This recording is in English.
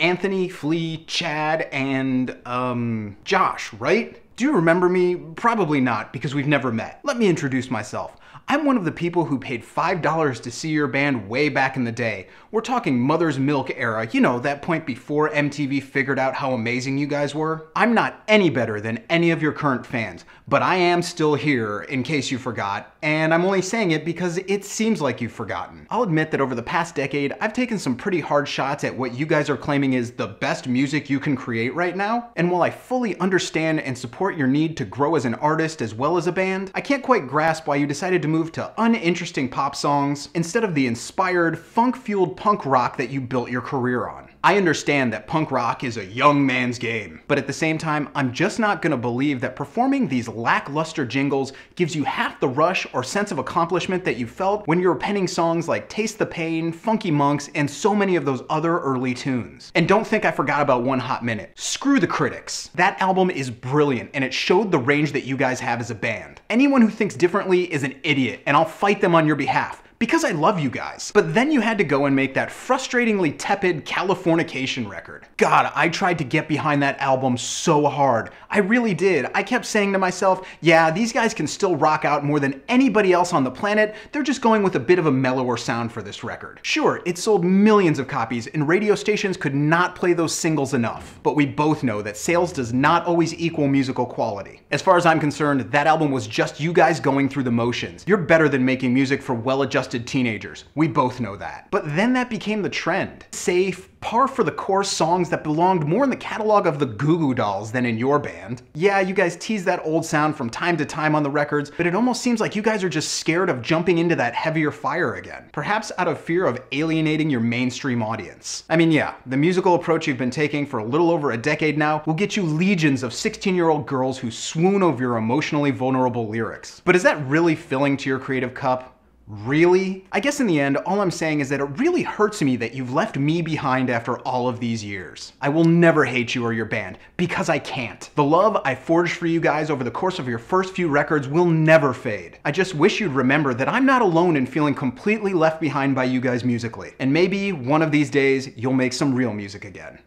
Anthony, Flea, Chad, and, Josh, right? Do you remember me? Probably not, because we've never met. Let me introduce myself. I'm one of the people who paid $5 to see your band way back in the day. We're talking Mother's Milk era, you know, that point before MTV figured out how amazing you guys were. I'm not any better than any of your current fans, but I am still here, in case you forgot, and I'm only saying it because it seems like you've forgotten. I'll admit that over the past decade, I've taken some pretty hard shots at what you guys are claiming is the best music you can create right now, and while I fully understand and support your need to grow as an artist as well as a band, I can't quite grasp why you decided to move to uninteresting pop songs instead of the inspired, funk-fueled punk rock that you built your career on. I understand that punk rock is a young man's game, but at the same time, I'm just not gonna believe that performing these lackluster jingles gives you half the rush or sense of accomplishment that you felt when you were penning songs like Taste the Pain, Funky Monks, and so many of those other early tunes. And don't think I forgot about One Hot Minute. Screw the critics. That album is brilliant, and it showed the range that you guys have as a band. Anyone who thinks differently is an idiot, and I'll fight them on your behalf. Because I love you guys. But then you had to go and make that frustratingly tepid Californication record. God, I tried to get behind that album so hard. I really did. I kept saying to myself, yeah, these guys can still rock out more than anybody else on the planet. They're just going with a bit of a mellower sound for this record. Sure, it sold millions of copies and radio stations could not play those singles enough. But we both know that sales does not always equal musical quality. As far as I'm concerned, that album was just you guys going through the motions. You're better than making music for well-adjusted teenagers. We both know that. But then that became the trend. Safe, par for the course songs that belonged more in the catalog of the Goo Goo Dolls than in your band. Yeah, you guys tease that old sound from time to time on the records, but it almost seems like you guys are just scared of jumping into that heavier fire again. Perhaps out of fear of alienating your mainstream audience. I mean, yeah, the musical approach you've been taking for a little over a decade now will get you legions of 16-year-old girls who swoon over your emotionally vulnerable lyrics. But is that really filling to your creative cup? Really? I guess in the end, all I'm saying is that it really hurts me that you've left me behind after all of these years. I will never hate you or your band, because I can't. The love I forged for you guys over the course of your first few records will never fade. I just wish you'd remember that I'm not alone in feeling completely left behind by you guys musically. And maybe one of these days, you'll make some real music again.